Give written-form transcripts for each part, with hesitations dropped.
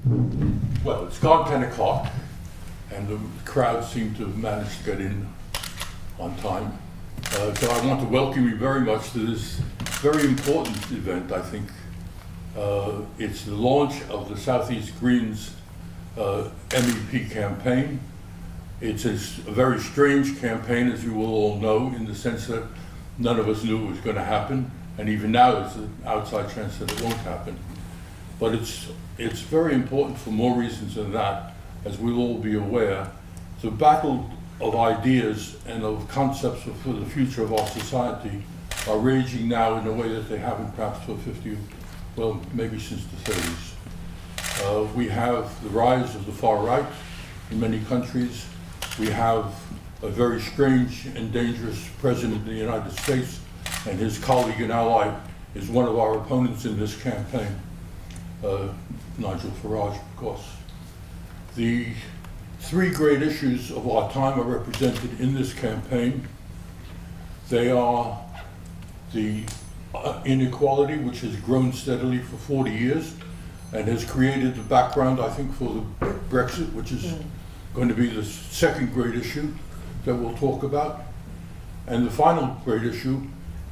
Well, it's gone 10 o'clock, and the crowd seemed to have managed to get in on time. So I want to welcome you very much to this very important event, I think. It's the launch of the Southeast Greens MEP campaign. It's a very strange campaign, as you will all know, in the sense that none of us knew it was going to happen, and even now there's an outside chance that it won't happen. But it's very important for more reasons than that, as we'll all be aware. The battle of ideas and of concepts for the future of our society are raging now in a way that they haven't perhaps for 50, well, maybe since the 30s. We have the rise of the far right in many countries. We have a very strange and dangerous president of the United States, and his colleague and ally is one of our opponents in this campaign, Nigel Farage, of course. The three great issues of our time are represented in this campaign. They are the inequality, which has grown steadily for 40 years and has created the background, I think, for the Brexit, which is going to be the second great issue that we'll talk about. And the final great issue,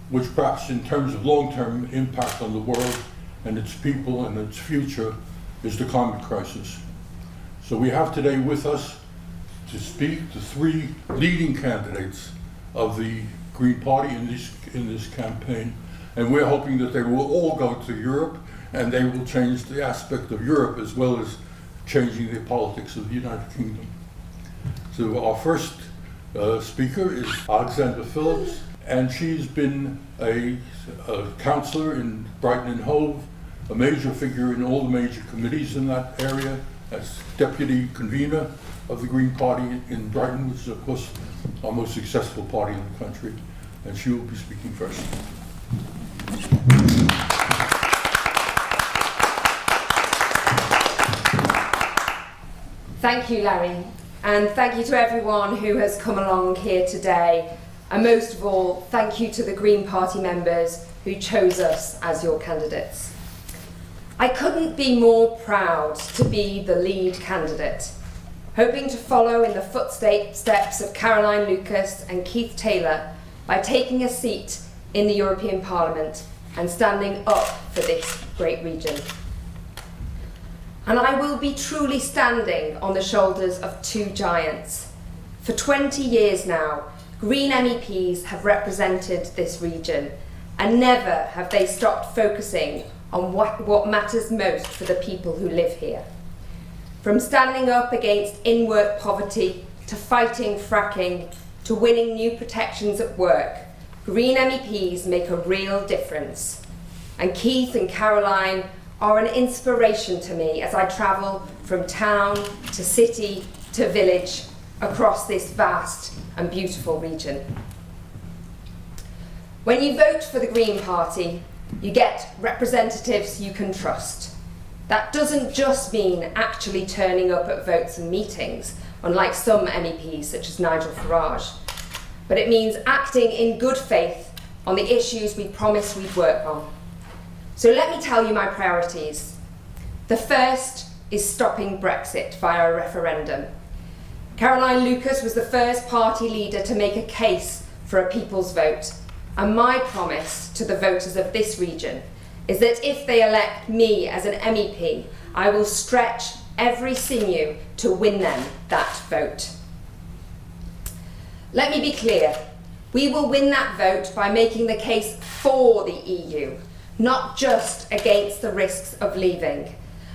which perhaps in terms of long-term impact on the world and its people and its future, is the climate crisis. So we have today with us to speak the three leading candidates of the Green Party in this campaign, and we're hoping that they will all go to Europe and they will change the aspect of Europe as well as changing the politics of the United Kingdom. So our first speaker is Alexandra Phillips, and she's been a councillor in Brighton and Hove, a major figure in all the major committees in that area, as deputy convener of the Green Party in Brighton, which is of course our most successful party in the country, and she will be speaking first. Thank you, Larry, and thank you to everyone who has come along here today, and most of all, thank you to the Green Party members who chose us as your candidates. I couldn't be more proud to be the lead candidate, hoping to follow in the footsteps of Caroline Lucas and Keith Taylor by taking a seat in the European Parliament and standing up for this great region. And I will be truly standing on the shoulders of two giants. For 20 years now, Green MEPs have represented this region, and never have they stopped focusing on what matters most for the people who live here. From standing up against in-work poverty, to fighting fracking, to winning new protections at work, Green MEPs make a real difference. And Keith and Caroline are an inspiration to me as I travel from town to city to village across this vast and beautiful region. When you vote for the Green Party, you get representatives you can trust. That doesn't just mean actually turning up at votes and meetings, unlike some MEPs such as Nigel Farage, but it means acting in good faith on the issues we promised we'd work on. So let me tell you my priorities. The first is stopping Brexit via a referendum. Caroline Lucas was the first party leader to make a case for a people's vote, and my promise to the voters of this region is that if they elect me as an MEP, I will stretch every sinew to win them that vote. Let me be clear, we will win that vote by making the case for the EU, not just against the risks of leaving.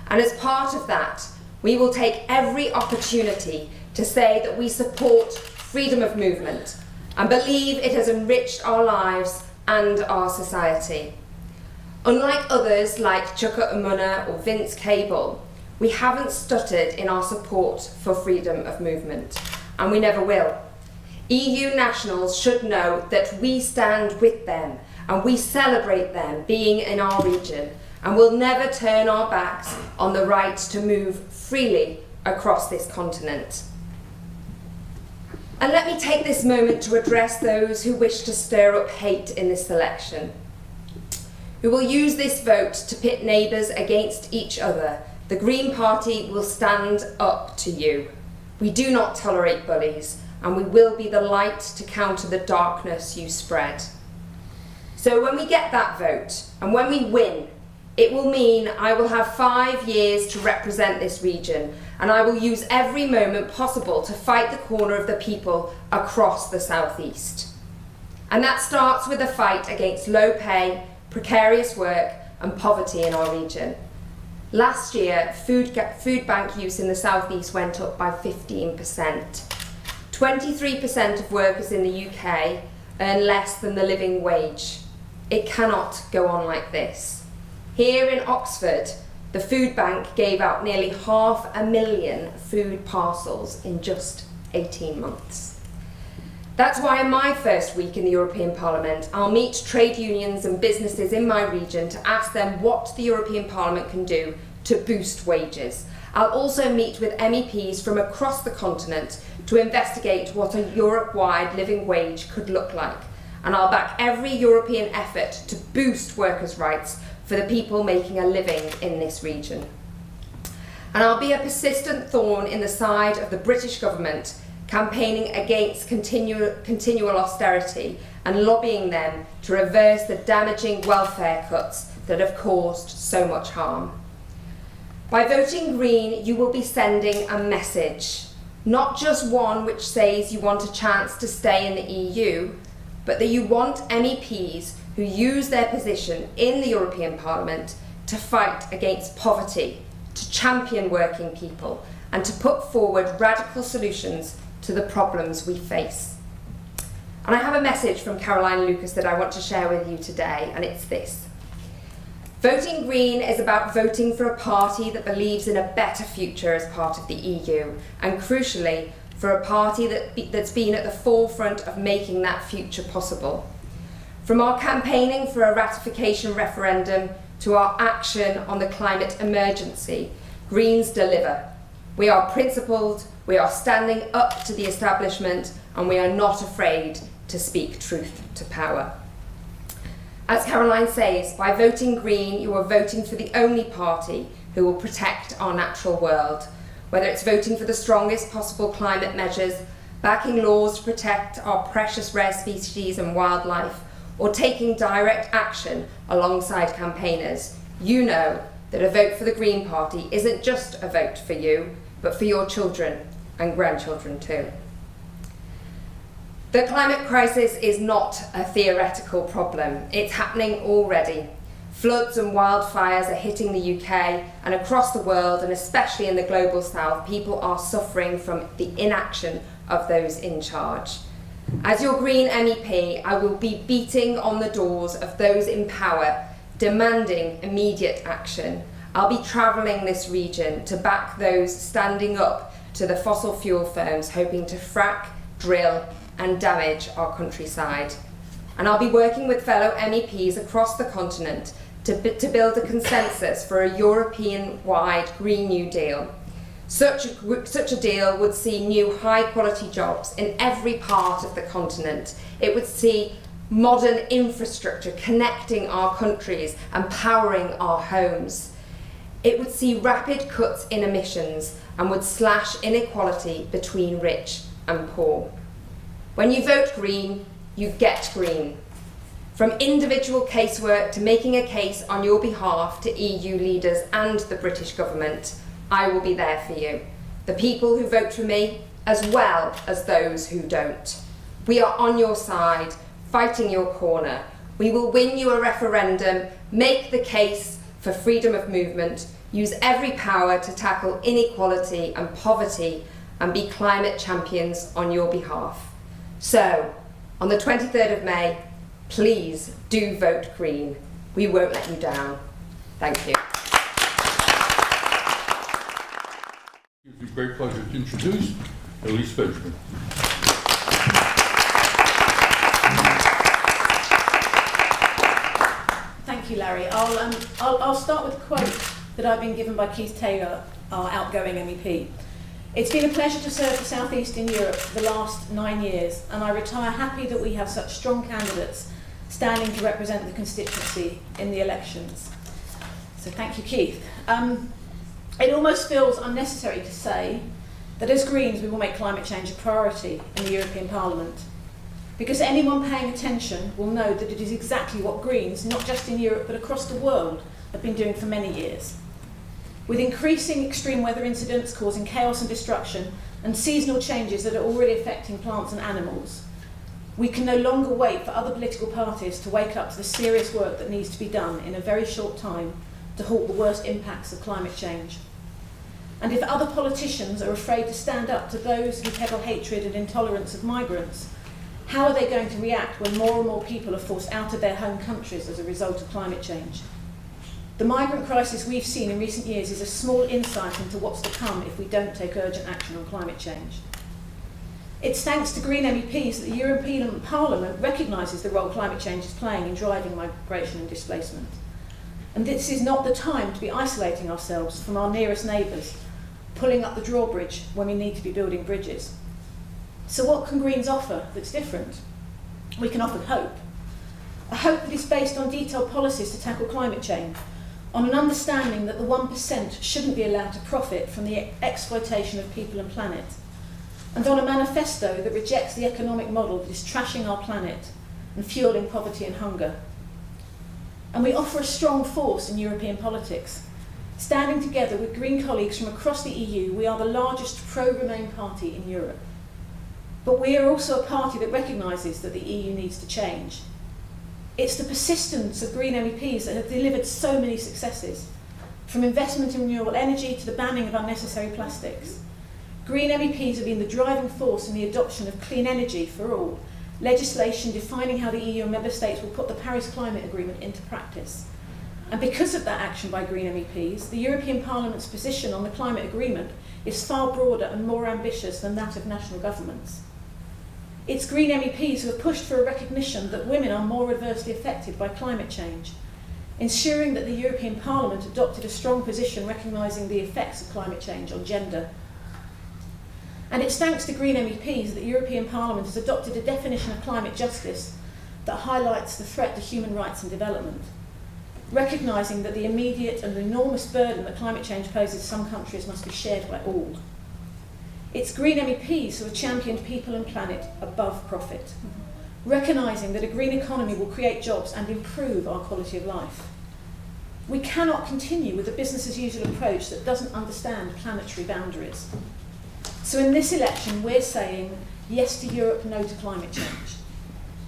And as part of that, we will take every opportunity to say that we support freedom of movement and believe it has enriched our lives and our society. Unlike others like Chuka Umunna or Vince Cable, we haven't stuttered in our support for freedom of movement, and we never will. EU nationals should know that we stand with them and we celebrate them being in our region, and will never turn our backs on the right to move freely across this continent. And let me take this moment to address those who wish to stir up hate in this election, who will use this vote to pit neighbours against each other, The Green Party will stand up to you. We do not tolerate bullies, and we will be the light to counter the darkness you spread. So when we get that vote, and when we win, it will mean I will have 5 years to represent this region, and I will use every moment possible to fight the corner of the people across the South East. And that starts with a fight against low pay, precarious work, and poverty in our region. Last year, food bank use in the South East went up by 15%. 23% of workers in the UK earn less than the living wage. It cannot go on like this. Here in Oxford, the food bank gave out nearly 500,000 food parcels in just 18 months. That's why in my first week in the European Parliament, I'll meet trade unions and businesses in my region to ask them what the European Parliament can do to boost wages. I'll also meet with MEPs from across the continent to investigate what a Europe-wide living wage could look like. And I'll back every European effort to boost workers' rights for the people making a living in this region. And I'll be a persistent thorn in the side of the British government, campaigning against continual austerity and lobbying them to reverse the damaging welfare cuts that have caused so much harm. By voting Green, you will be sending a message, not just one which says you want a chance to stay in the EU, but that you want MEPs who use their position in the European Parliament to fight against poverty, to champion working people, and to put forward radical solutions to the problems we face. And I have a message from Caroline Lucas that I want to share with you today, and it's this. Voting Green is about voting for a party that believes in a better future as part of the EU, and crucially, for a party that's been at the forefront of making that future possible. From our campaigning for a ratification referendum to our action on the climate emergency, Greens deliver. We are principled, we are standing up to the establishment, and we are not afraid to speak truth to power. As Caroline says, by voting Green, you are voting for the only party who will protect our natural world, whether it's voting for the strongest possible climate measures, backing laws to protect our precious rare species and wildlife, or taking direct action alongside campaigners. You know that a vote for the Green Party isn't just a vote for you, but for your children and grandchildren too. The climate crisis is not a theoretical problem. It's happening already. Floods and wildfires are hitting the UK and across the world, and especially in the global south, people are suffering from the inaction of those in charge. As your Green MEP, I will be beating on the doors of those in power, demanding immediate action. I'll be travelling this region to back those standing up to the fossil fuel firms hoping to frack, drill, and damage our countryside. And I'll be working with fellow MEPs across the continent to build a consensus for a European-wide Green New Deal. Such a deal would see new high-quality jobs in every part of the continent. It would see modern infrastructure connecting our countries and powering our homes. It would see rapid cuts in emissions and would slash inequality between rich and poor. When you vote Green, you get green. From individual casework to making a case on your behalf to EU leaders and the British government, I will be there for you. The people who vote for me, as well as those who don't. We are on your side, fighting your corner. We will win you a referendum, make the case for freedom of movement, use every power to tackle inequality and poverty, and be climate champions on your behalf. So, on the 23rd of May, please do vote Green. We won't let you down. Thank you. It's a great pleasure to introduce Elise Benjamin. Thank you, Larry. I'll start with a quote that I've been given by Keith Taylor, our outgoing MEP. It's been a pleasure to serve the South East in Europe for the last 9 years, and I retire happy that we have such strong candidates standing to represent the constituency in the elections. So thank you, Keith. It almost feels unnecessary to say that as Greens we will make climate change a priority in the European Parliament, because anyone paying attention will know that it is exactly what Greens, not just in Europe but across the world, have been doing for many years. With increasing extreme weather incidents causing chaos and destruction and seasonal changes that are already affecting plants and animals, we can no longer wait for other political parties to wake up to the serious work that needs to be done in a very short time to halt the worst impacts of climate change. And if other politicians are afraid to stand up to those who peddle hatred and intolerance of migrants, how are they going to react when more and more people are forced out of their home countries as a result of climate change? The migrant crisis we've seen in recent years is a small insight into what's to come if we don't take urgent action on climate change. It's thanks to Green MEPs that the European Parliament recognises the role climate change is playing in driving migration and displacement. And this is not the time to be isolating ourselves from our nearest neighbours, pulling up the drawbridge when we need to be building bridges. So what can Greens offer that's different? We can offer hope. A hope that is based on detailed policies to tackle climate change, on an understanding that the 1% shouldn't be allowed to profit from the exploitation of people and planet, and on a manifesto that rejects the economic model that is trashing our planet and fueling poverty and hunger. And we offer a strong force in European politics. Standing together with Green colleagues from across the EU, we are the largest pro-Remain party in Europe. But we are also a party that recognises that the EU needs to change. It's the persistence of Green MEPs that have delivered so many successes, from investment in renewable energy to the banning of unnecessary plastics. Green MEPs have been the driving force in the adoption of clean energy for all, legislation defining how the EU and member states will put the Paris Climate Agreement into practice. And because of that action by Green MEPs, the European Parliament's position on the climate agreement is far broader and more ambitious than that of national governments. It's Green MEPs who have pushed for a recognition that women are more adversely affected by climate change, ensuring that the European Parliament adopted a strong position recognising the effects of climate change on gender. And it's thanks to Green MEPs that the European Parliament has adopted a definition of climate justice that highlights the threat to human rights and development, recognising that the immediate and enormous burden that climate change poses to some countries must be shared by all. It's Green MEPs who have championed people and planet above profit, recognising that a green economy will create jobs and improve our quality of life. We cannot continue with a business as usual approach that doesn't understand planetary boundaries. So in this election, we're saying yes to Europe, no to climate change.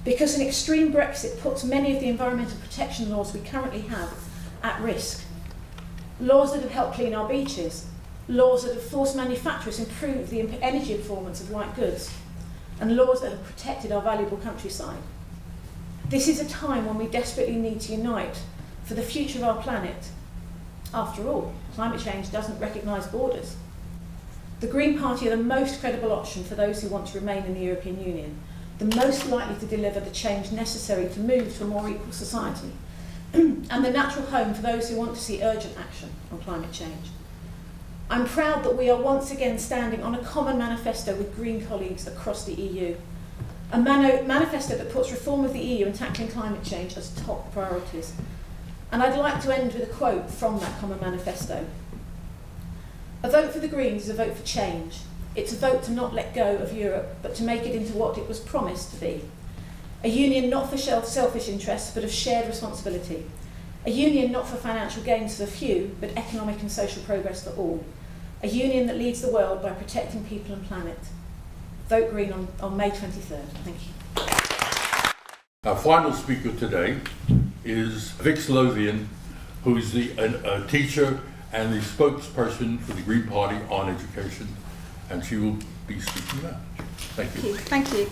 Because an extreme Brexit puts many of the environmental protection laws we currently have at risk. Laws that have helped clean our beaches, laws that have forced manufacturers to improve the energy performance of white goods, and laws that have protected our valuable countryside. This is a time when we desperately need to unite for the future of our planet. After all, climate change doesn't recognise borders. The Green Party are the most credible option for those who want to remain in the European Union, the most likely to deliver the change necessary to move to a more equal society, and the natural home for those who want to see urgent action on climate change. I'm proud that we are once again standing on a common manifesto with Green colleagues across the EU, a manifesto that puts reform of the EU and tackling climate change as top priorities. And I'd like to end with a quote from that common manifesto. A vote for the Greens is a vote for change. It's a vote to not let go of Europe, but to make it into what it was promised to be. A union not for selfish interests, but of shared responsibility. A union not for financial gains for the few, but economic and social progress for all. A union that leads the world by protecting people and planet. Vote Green on May 23rd. Thank you. Our final speaker today is Vic Salovian, who is a teacher and the spokesperson for the Green Party on education, and she will be speaking now. Thank you. Thank you.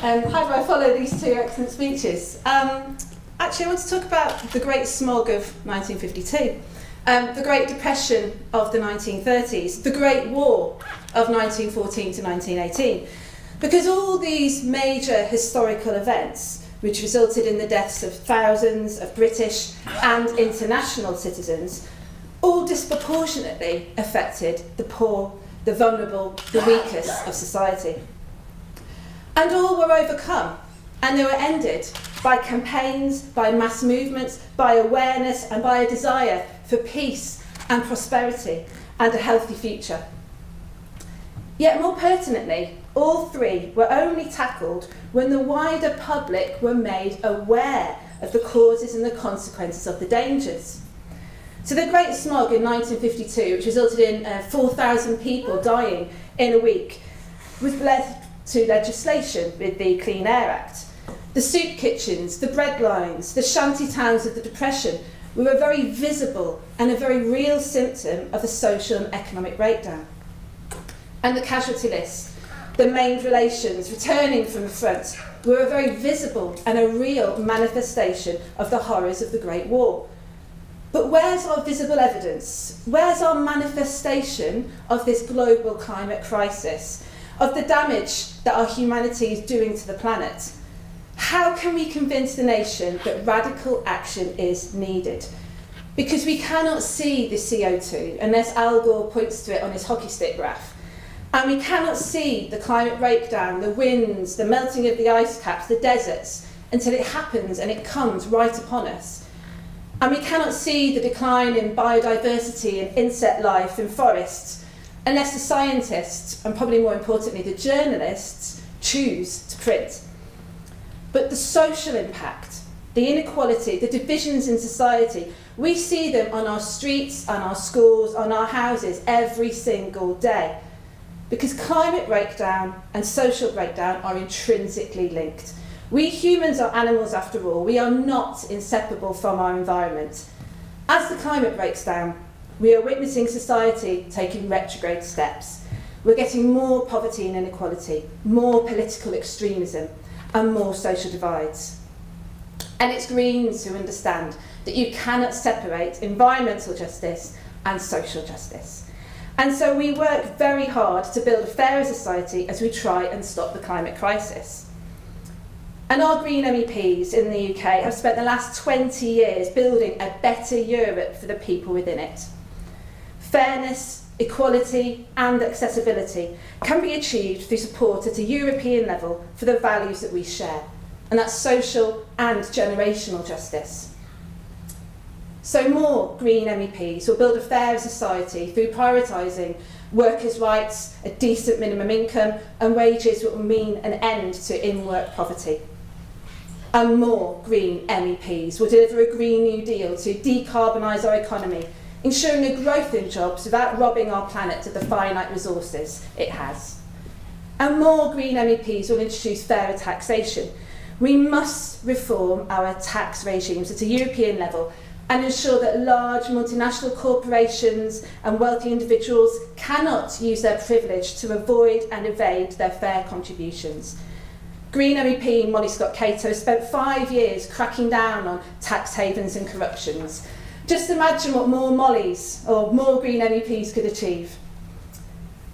How do I follow these two excellent speeches? Actually, I want to talk about the Great Smog of 1952, the Great Depression of the 1930s, the Great War of 1914 to 1918, because all these major historical events, which resulted in the deaths of thousands of British and international citizens, all disproportionately affected the poor, the vulnerable, the weakest of society. And all were overcome, and they were ended by campaigns, by mass movements, by awareness and by a desire for peace and prosperity and a healthy future. Yet more pertinently, all three were only tackled when the wider public were made aware of the causes and the consequences of the dangers. So the Great Smog in 1952, which resulted in 4,000 people dying in a week, was led to legislation with the Clean Air Act. The soup kitchens, the bread lines, the shanty towns of the Depression were a very visible and a very real symptom of the social and economic breakdown. And the casualty list, the maimed relations returning from the front, were a very visible and a real manifestation of the horrors of the Great War. But where's our visible evidence? Where's our manifestation of this global climate crisis, of the damage that our humanity is doing to the planet? How can we convince the nation that radical action is needed? Because we cannot see the CO2 unless Al Gore points to it on his hockey stick graph. And we cannot see the climate breakdown, the winds, the melting of the ice caps, the deserts, until it happens and it comes right upon us. And we cannot see the decline in biodiversity and insect life in forests unless the scientists, and probably more importantly the journalists, choose to print. But the social impact, the inequality, the divisions in society, we see them on our streets, on our schools, on our houses every single day. Because climate breakdown and social breakdown are intrinsically linked. We humans are animals after all. We are not inseparable from our environment. As the climate breaks down, we are witnessing society taking retrograde steps. We're getting more poverty and inequality, more political extremism, and more social divides. And it's Greens who understand that you cannot separate environmental justice and social justice. And so we work very hard to build a fairer society as we try and stop the climate crisis. And our Green MEPs in the UK have spent the last 20 years building a better Europe for the people within it. Fairness, equality and accessibility can be achieved through support at a European level for the values that we share, and that's social and generational justice. So more Green MEPs will build a fairer society through prioritising workers' rights, a decent minimum income and wages that will mean an end to in-work poverty. And more Green MEPs will deliver a Green New Deal to decarbonise our economy, ensuring a growth in jobs without robbing our planet of the finite resources it has. And more Green MEPs will introduce fairer taxation. We must reform our tax regimes at a European level and ensure that large multinational corporations and wealthy individuals cannot use their privilege to avoid and evade their fair contributions. Green MEP Molly Scott-Cato spent 5 years cracking down on tax havens and corruptions. Just imagine what more Mollys or more Green MEPs could achieve.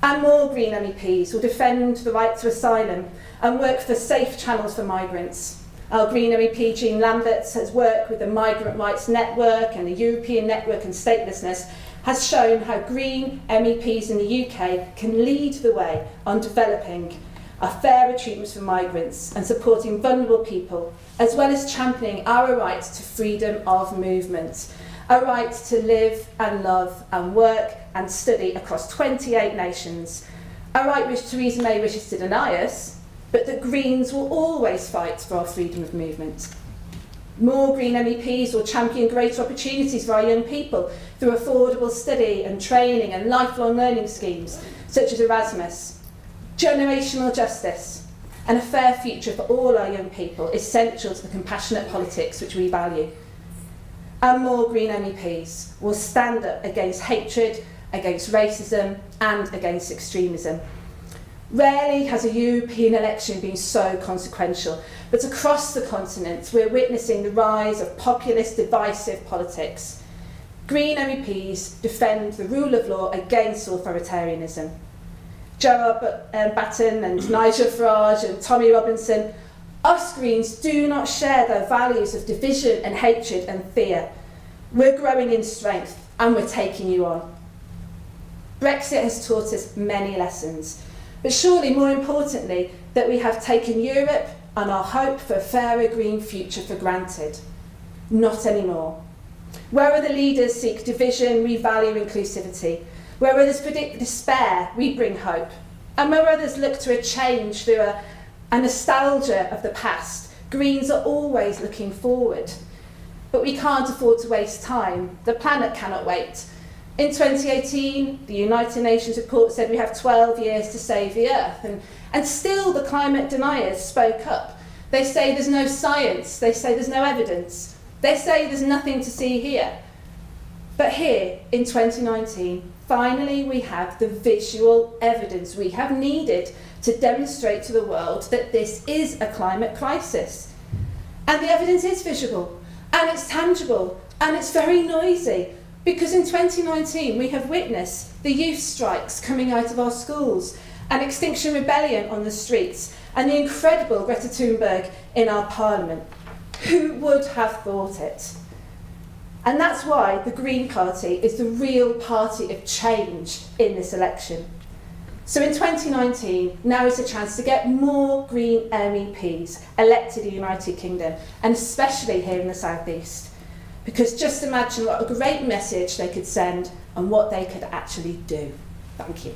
And more Green MEPs will defend the right to asylum and work for safe channels for migrants. Our Green MEP Jean Lamberts has worked with the Migrant Rights Network and the European Network on Statelessness, has shown how Green MEPs in the UK can lead the way on developing a fairer treatment for migrants and supporting vulnerable people, as well as championing our right to freedom of movement, a right to live and love and work and study across 28 nations, a right which Theresa May wishes to deny us, but that Greens will always fight for our freedom of movement. More Green MEPs will champion greater opportunities for our young people through affordable study and training and lifelong learning schemes, such as Erasmus. Generational justice and a fair future for all our young people is central to the compassionate politics which we value. And more Green MEPs will stand up against hatred, against racism and against extremism. Rarely has a European election been so consequential, but across the continent we're witnessing the rise of populist divisive politics. Green MEPs defend the rule of law against authoritarianism. Gerard Batten and Nigel Farage and Tommy Robinson, us Greens do not share their values of division and hatred and fear. We're growing in strength and we're taking you on. Brexit has taught us many lessons, but surely more importantly that we have taken Europe and our hope for a fairer green future for granted. Not anymore. Where other leaders seek division, we value inclusivity. Where others predict despair, we bring hope. And where others look to a change through a nostalgia of the past, Greens are always looking forward. But we can't afford to waste time. The planet cannot wait. In 2018, the United Nations report said we have 12 years to save the Earth. And still the climate deniers spoke up. They say there's no science. They say there's no evidence. They say there's nothing to see here. But here, in 2019, finally we have the visual evidence we have needed to demonstrate to the world that this is a climate crisis. And the evidence is visible, and it's tangible, and it's very noisy, because in 2019 we have witnessed the youth strikes coming out of our schools, an Extinction Rebellion on the streets, and the incredible Greta Thunberg in our parliament. Who would have thought it? And that's why the Green Party is the real party of change in this election. So in 2019, now is a chance to get more Green MEPs elected in the United Kingdom, and especially here in the South East. Because just imagine what a great message they could send and what they could actually do. Thank you.